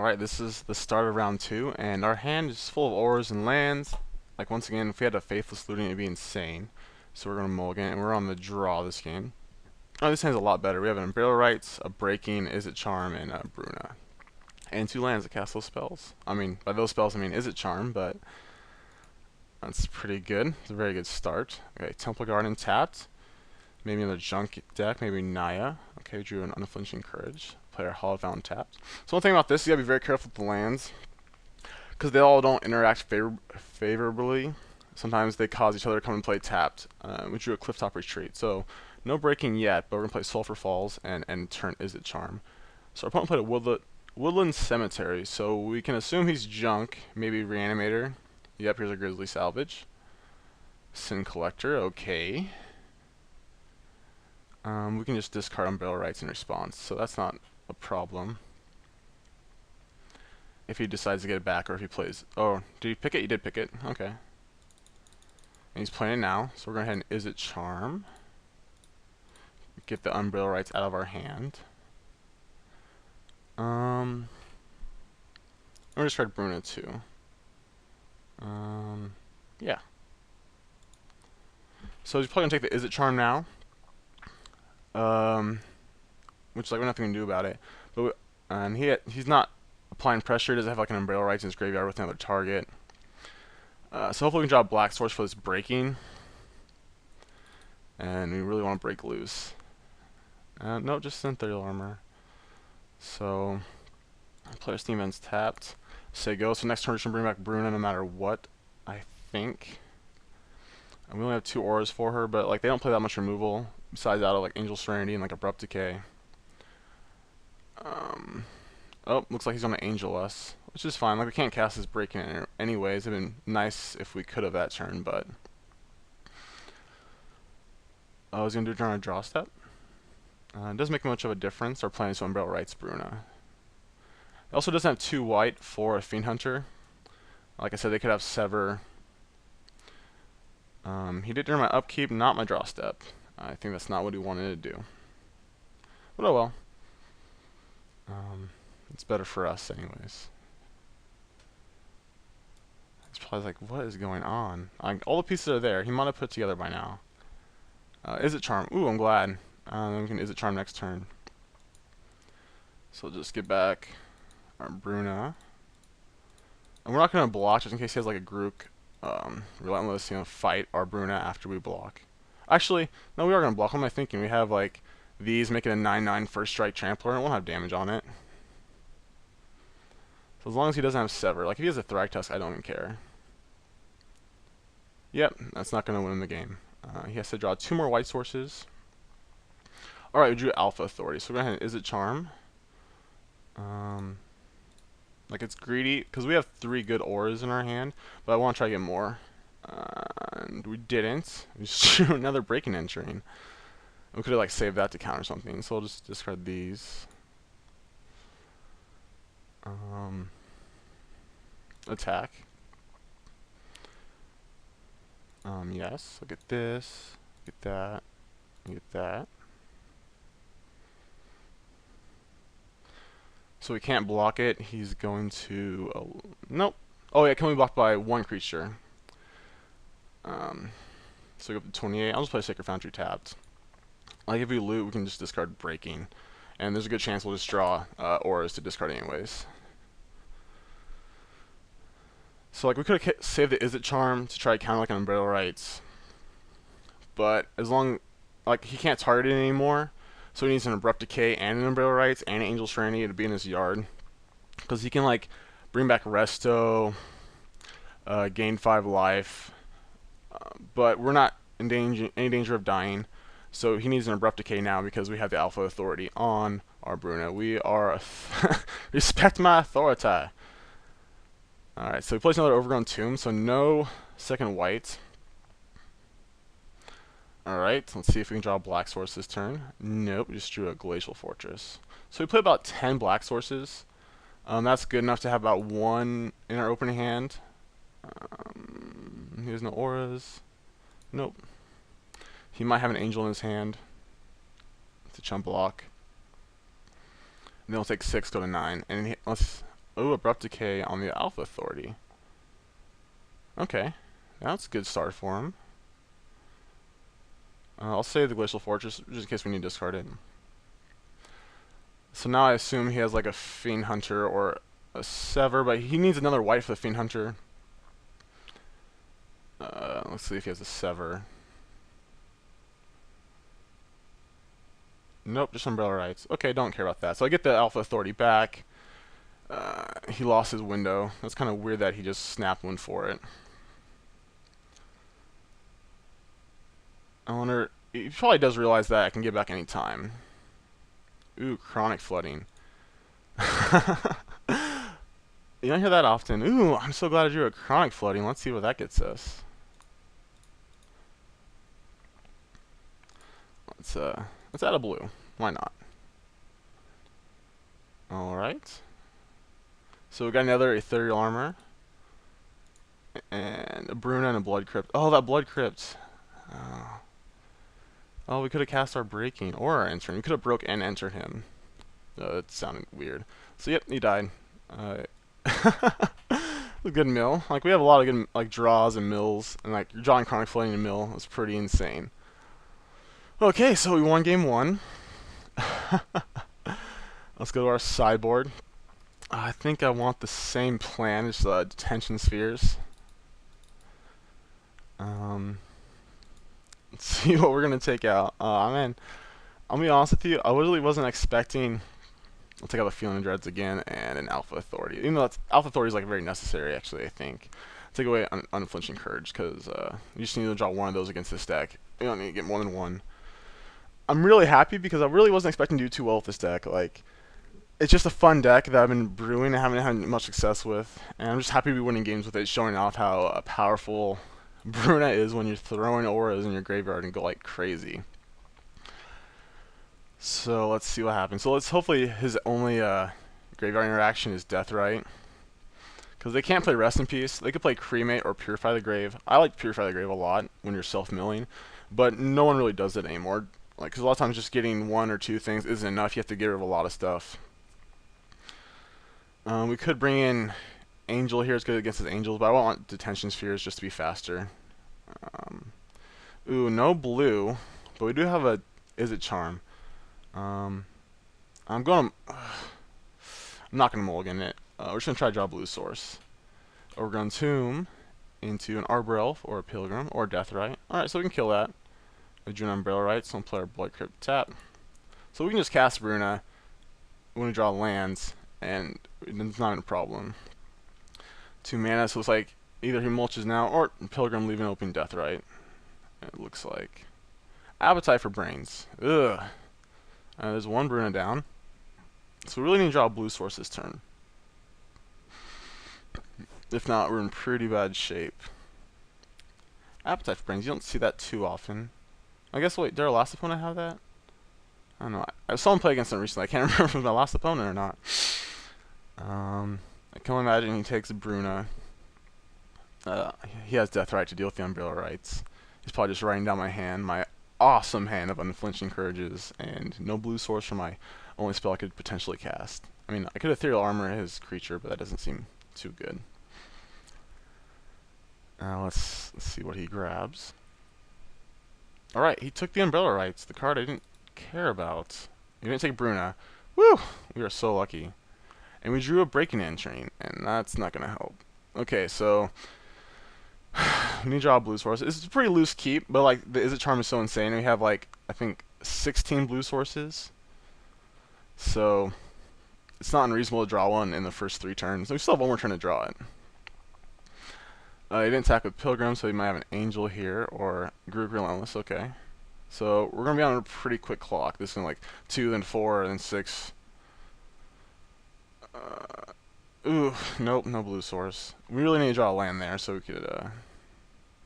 Alright, this is the start of round 2, and our hand is full of auras and lands. Like, once again, if we had a Faithless Looting, it'd be insane. So we're going to mulligan, and we're on the draw this game. Oh, this hand's a lot better. We have an Imperial Rights, a Breaking, Is It Charm, and a Bruna. And 2 lands that cast those spells. I mean, by those spells, I mean Is It Charm, but that's pretty good. It's a very good start. Okay, Temple Garden tapped. Maybe another junk deck, maybe Naya. Okay, we drew an Unflinching Courage. Player Hall Found tapped. So one thing about this, you gotta be very careful with the lands, because they all don't interact favorably. Sometimes they cause each other to come and play tapped. We drew a Clifftop Retreat, so no breaking yet, but we're gonna play Sulphur Falls and turn Is It Charm. So our opponent played a Woodland Cemetery, so we can assume he's junk, maybe Reanimator. Yep, here's a Grizzly Salvage. Sin Collector, okay. We can just discard Umbrella Rights in response, so that's not a problem. If he decides to get it back, or if he plays... Oh, did he pick it? He did pick it. Okay. And he's playing it now, so we're going to go ahead and Is It Charm. Get the Umbrella Rights out of our hand. I'm going to try Bruna too. Yeah. So he's probably going to take the Is It Charm now. Which like we're nothing to do about it. But and he's not applying pressure. He doesn't have like an Umbrella Rights in his graveyard with another target. So hopefully we can draw a Black Source for this breaking. And we really want to break loose. No, just Synthereal Armor. So player Steam End's tapped. Say go. So next turn we should bring back Bruna no matter what, I think. And we only have 2 auras for her, but like they don't play that much removal besides out of like Angel Serenity and like Abrupt Decay. Oh, looks like he's gonna Angel us, which is fine. Like we can't cast his breaking anyways. It'd been nice if we could have that turn, but I was gonna do it during a draw step. It doesn't make much of a difference. Our plan is to Umbrella Rights Bruna. It also doesn't have 2 white for a Fiend Hunter. Like I said, they could have Sever. He did during my upkeep, not my draw step. I think that's not what he wanted to do. But oh well. It's better for us anyways. He's probably like, what is going on? All the pieces are there. He might have put it together by now. Is It Charm? Ooh, I'm glad. Then we can Is It Charm next turn. So we'll just get back our Bruna. And we're not going to block just in case he has like a Grook Relentless, fight our Bruna after we block. Actually, no, we are going to block. What am I thinking? We have like these making a 9/9 first strike trampler, and it won't have damage on it. So as long as he doesn't have Sever, like if he has a Thragtusk, I don't even care. Yep, that's not going to win the game. He has to draw 2 more white sources. Alright, we drew Alpha Authority, so we're going to go ahead and Is It Charm. Like it's greedy, because we have 3 good auras in our hand, but I want to try to get more. And we didn't. We just drew another Breaking Entering. We could have like saved that to counter something, so we'll just discard these. Attack. Yes. Look at this. Get that. Get that. So we can't block it. He's going to... nope. Oh yeah, can we block by 1 creature? So we go up to 28. I'll just play Sacred Foundry tapped. Like if we loot, we can just discard Breaking. And there's a good chance we'll just draw auras to discard anyways. So like we could have saved the Is It Charm to try to counter like an Umbrella Rights. But as long... like he can't target it anymore. So he needs an Abrupt Decay and an Umbrella Rights and an Angel Serenity to be in his yard. Because he can like bring back Resto, gain 5 life. But we're not in any danger of dying. So he needs an Abrupt Decay now because we have the Alpha Authority on our Bruna. We are... respect my authority. Alright, so he plays another Overgrown Tomb, so no second white. Alright, let's see if we can draw a Black Source this turn. Nope, we just drew a Glacial Fortress. So we play about 10 Black Sources. That's good enough to have about 1 in our opening hand. He has no auras. Nope. He might have an Angel in his hand to chump block. And then we'll take 6, go to 9. And Oh, Abrupt Decay on the Alpha Authority. Okay, that's a good start for him. I'll save the Glacial Fortress just in case we need to discard it. So now I assume he has like a Fiend Hunter or a Sever, but he needs another white for the Fiend Hunter. Let's see if he has a Sever. Nope, just Umbrella Rights. Okay, don't care about that. So I get the Alpha Authority back. He lost his window. That's kind of weird that he just snapped one for it. I wonder... He probably does realize that I can get back any time. Ooh, Chronic Flooding. You don't hear that often. Ooh, I'm so glad I drew a Chronic Flooding. Let's see what that gets us. Let's add a blue. Why not? Alright. So we got another Ethereal Armor. And a Bruna and a Blood Crypt. Oh, that Blood Crypt. Oh, we could have cast our Breaking or our Entering. We could have broke and entered him. It sounded weird. So yep, he died. A good mill. Like we have a lot of good like draws and mills, and like drawing Chronic Flooding and mill was pretty insane. Okay, so we won game 1. Let's go to our sideboard. I think I want the same plan, just Detention Spheres. Let's see what we're gonna take out. Man, I'll be honest with you. I really wasn't expecting. I'll take out the Feeling Dreads again and an Alpha Authority. Even though Alpha Authority is like very necessary, actually. I think take away Unflinching Courage because you just need to draw one of those against this deck. You don't need to get more than one. I'm really happy because I really wasn't expecting to do too well with this deck. Like, it's just a fun deck that I've been brewing and haven't had much success with, and I'm just happy to be winning games with it, showing off how powerful Bruna is when you're throwing auras in your graveyard and go like crazy. So let's see what happens. So let's hopefully his only graveyard interaction is Deathrite, because they can't play Rest in Peace. They could play Cremate or Purify the Grave. I like Purify the Grave a lot when you're self-milling, but no one really does it anymore. Like, because a lot of times just getting one or two things isn't enough. You have to get rid of a lot of stuff. We could bring in Angel here. It's good against his Angels, but I want Detention Spheres just to be faster. Ooh, no blue, but we do have a Is It Charm. I'm not gonna mulligan it. We're just gonna try to draw a blue source. Overgrown Tomb into an Arbor Elf or a Pilgrim or a Deathrite. Alright, so we can kill that. We drew an Umbrella Right, so we'll play our Blood Crypt tap. So we can just cast Bruna when we draw lands, and it's not even a problem. 2 mana, so it's like either he mulches now or Pilgrim leaving open Deathrite. It looks like. Appetite for Brains. Ugh. There's 1 Bruna down. So we really need to draw a blue source this turn. If not, we're in pretty bad shape. Appetite for Brains, you don't see that too often. I guess, wait, did our last opponent have that? I don't know. I saw him play against him recently. I can't remember if it was my last opponent or not. I can only imagine he takes a Bruna. He has Deathrite to deal with the Umbrella Rights. He's probably just writing down my hand, my awesome hand of Unflinching Courages, and no blue source for my only spell I could potentially cast. I mean, I could Ethereal Armor his creature, but that doesn't seem too good. Let's see what he grabs. Alright, he took the Umbrella Rights, the card I didn't care about. He didn't take Bruna. Woo! We are so lucky. And we drew a Breaking Entering, and that's not going to help. Okay, so we need to draw a blue source. It's a pretty loose keep, but like the Is It Charm is so insane. We have like, I think, 16 blue sources. So it's not unreasonable to draw one in the first 3 turns. We still have 1 more turn to draw it. He didn't attack with Pilgrim, so he might have an Angel here, or Groot Relentless, okay. So we're going to be on a pretty quick clock. This is like 2, then 4, then 6. Ooh, nope, no blue source. We really need to draw a land there, so we could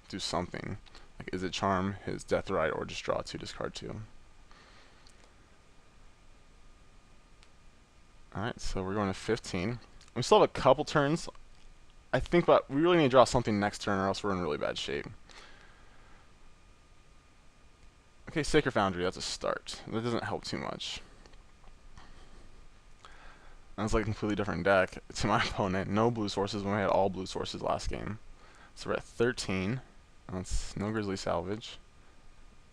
do something. Like, Is It Charm his Deathrite, or just draw 2, discard 2. Alright, so we're going to 15. We still have a couple turns. I think, but we really need to draw something next turn, or else we're in really bad shape. Okay, Sacred Foundry, that's a start. That doesn't help too much. That's like a completely different deck to my opponent. No blue sources when we had all blue sources last game. So we're at 13. That's no Grizzly Salvage.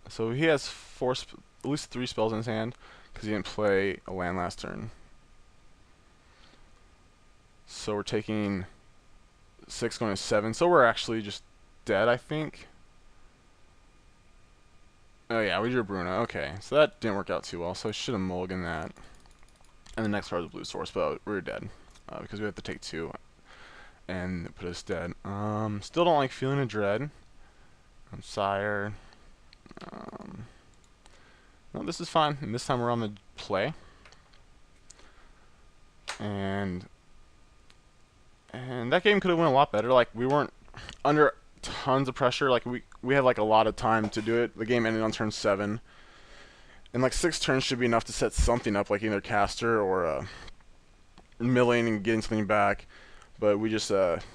So he has at least 3 spells in his hand because he didn't play a land last turn. So we're taking 6 going to 7. So we're actually just dead, I think. Oh yeah, we drew Bruna. Okay, so that didn't work out too well. So I should have mulliganed that. And the next card was blue source, but we were dead because we have to take 2 and it put us dead. Still don't like Feeling of Dread. Sire. No, this is fine. And this time we're on the play. And that game could have went a lot better. Like, we weren't under tons of pressure. Like, we had like a lot of time to do it. The game ended on turn 7. And like 6 turns should be enough to set something up, like either caster or milling and getting something back. But we just,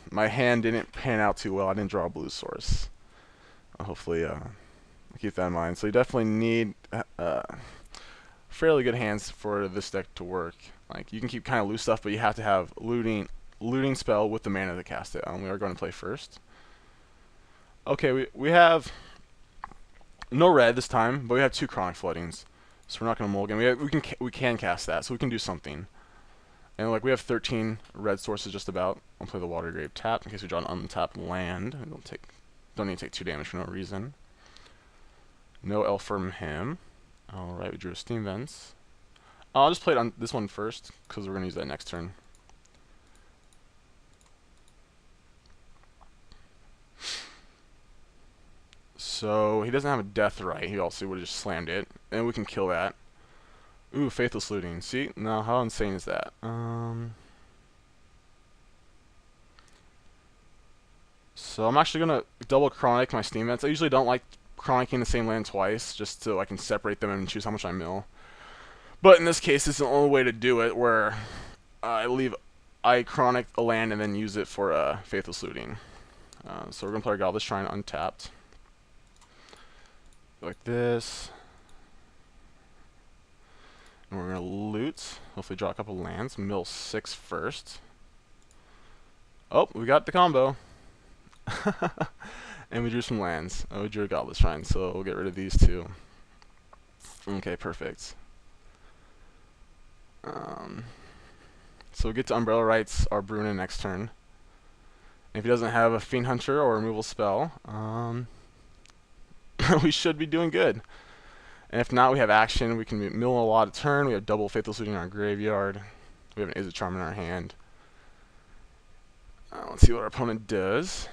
my hand didn't pan out too well. I didn't draw a blue source. Hopefully, keep that in mind. So you definitely need fairly good hands for this deck to work. Like, you can keep kind of loose stuff, but you have to have looting spell with the mana to cast it. We are going to play first. Okay, we have no red this time, but we have 2 Chronic Floodings, so we're not going to mulligan. We can cast that, so we can do something. And like we have 13 red sources just about. I'll play the Water Grave tap in case we draw an untapped land. And don't need to take 2 damage for no reason. No Elf from him. Alright, we drew Steam Vents. I'll just play it on this one first, because we're going to use that next turn. So, he doesn't have a Death Right. He also would have just slammed it. And we can kill that. Ooh, Faithless Looting. See? Now, how insane is that? So, I'm actually going to double Chronic my Steam Vents. I usually don't like chronicking the same land twice, just so I can separate them and choose how much I mill. But in this case, it's the only way to do it, where I chronic a land and then use it for Faithless Looting. So we're going to play our Godless Shrine untapped. Like this. And we're going to loot. Hopefully draw a couple lands. Mill 6 first. Oh, we got the combo. And we drew some lands. Oh, we drew a Godless Shrine, so we'll get rid of these 2. Okay, perfect. So we get to Umbrella Rights our Bruna next turn. If he doesn't have a Fiend Hunter or removal spell, we should be doing good. And if not, we have action. We can mill a lot of turn. We have double Faithless Looting in our graveyard. We have an Izzet Charm in our hand. Let's see what our opponent does.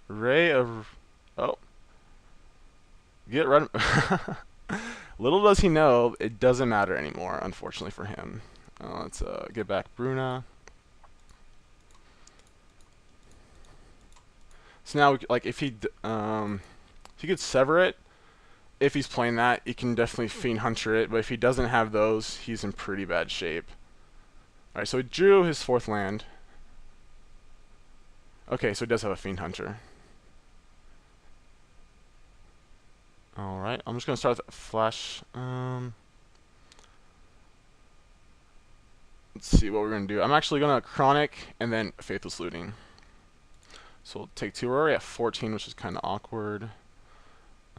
Ray of... Oh. Get rid of... Little does he know, it doesn't matter anymore, unfortunately for him. Let's get back Bruna. So now, like, if he could sever it, if he's playing that, he can definitely Fiend Hunter it. But if he doesn't have those, he's in pretty bad shape. Alright, so he drew his 4th land. Okay, so he does have a Fiend Hunter. Alright, I'm just going to start with Flash. Let's see what we're going to do. I'm actually going to Chronic and then Faithless Looting. So we'll take 2. We're already at 14, which is kind of awkward.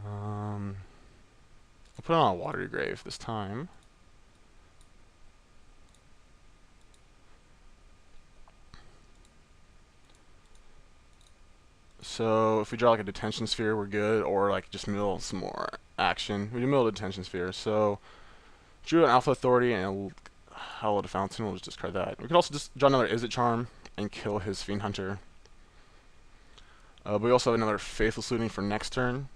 I'll put it on a Water Grave this time. So if we draw like a Detention Sphere, we're good, or like just mill some more action. We can mill a Detention Sphere. So drew an Alpha Authority and a Hallowed Fountain. We'll just discard that. We could also just draw another Izzet Charm and kill his Fiend Hunter. But we also have another Faithless Looting for next turn.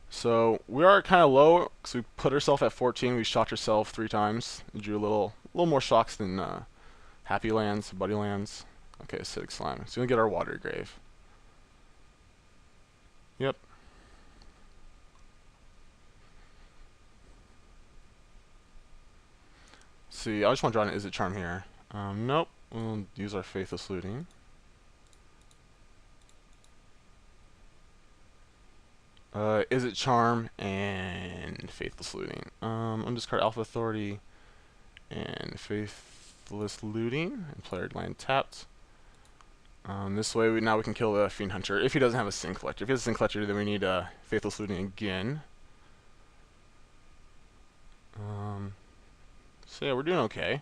So we are kind of low because we put ourselves at 14. We shocked ourselves 3 times. We drew a little more shocks than Happy Lands, Buddy Lands. Okay, Acidic Slime. So we're gonna get our Water Grave. Yep. See, I just want to draw an Izzet Charm here. Nope. We'll use our Faithless Looting. Izzet Charm and Faithless Looting. I'm discard Alpha Authority And Faithless Looting, and player land tapped. This way, now we can kill the Fiend Hunter if he doesn't have a Sin Collector. If he has a Sin Collector, then we need Faithless Looting again. So yeah, we're doing okay.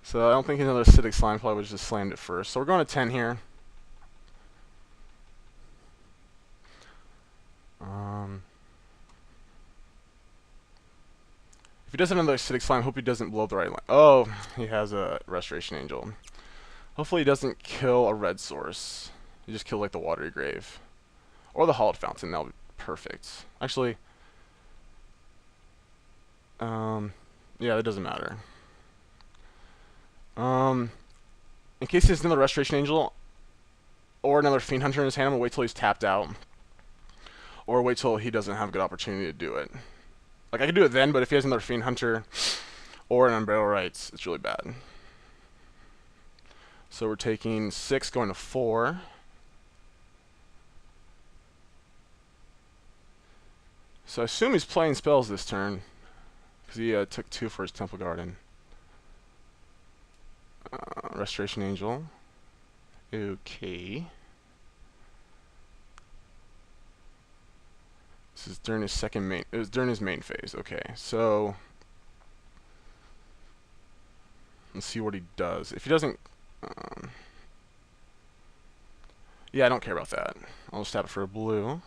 So I don't think another acidic slime probably would have just slammed it first. So we're going to 10 here. If he does have another acidic slime, hope he doesn't blow up the right line. Oh, he has a Restoration Angel. Hopefully he doesn't kill a red source. He just killed like the Watery Grave. Or the Hallowed Fountain, that'll be perfect. Actually, yeah, that doesn't matter. In case he has another Restoration Angel or another Fiend Hunter in his hand, I'm gonna wait till he's tapped out. Or wait till he doesn't have a good opportunity to do it. Like, I could do it then, but if he has another Fiend Hunter or an Unburial Rites, it's really bad. So we're taking 6, going to 4. So I assume he's playing spells this turn, because he took 2 for his Temple Garden. Restoration Angel. Okay. This is during his it was during his main phase. Okay, so let's see what he does. If he doesn't, yeah, I don't care about that. I'll just tap it for a blue.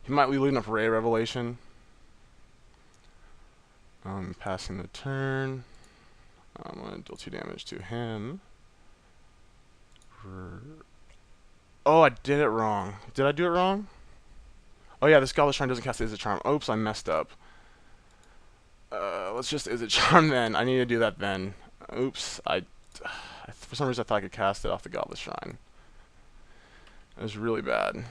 He might be leading up Ray Revelation. Passing the turn. I'm gonna deal 2 damage to him. Oh, I did it wrong. Did I do it wrong? Oh yeah, this Goblet Shrine doesn't cast Izzet Charm. Oops, I messed up. Let's just Izzet Charm then. I need to do that then. Oops, for some reason I thought I could cast it off the Goblet Shrine. It was really bad.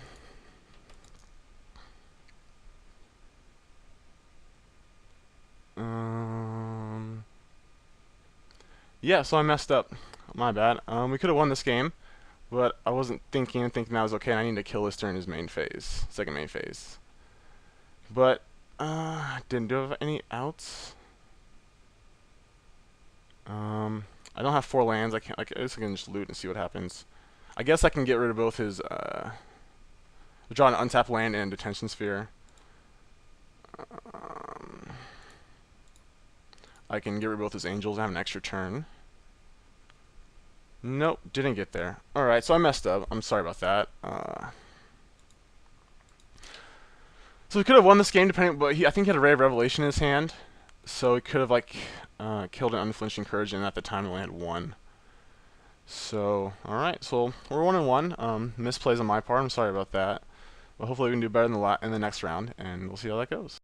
Yeah, so I messed up. My bad. We could have won this game, but I wasn't thinking that was okay, and I need to kill this during his main phase. Second main phase. But, didn't do have any outs. I don't have 4 lands. I guess I can just loot and see what happens. I guess I can get rid of both his, draw an untapped land and Detention Sphere. I can get rid of both his angels and have an extra turn. Nope, didn't get there. Alright, so I messed up. I'm sorry about that. So he could have won this game depending, but I think he had a Ray of Revelation in his hand. So he could have like killed an Unflinching Courage, and at the time he only had 1. So, alright, so we're 1-1. Misplays on my part, I'm sorry about that. But hopefully we can do better in the next round, and we'll see how that goes.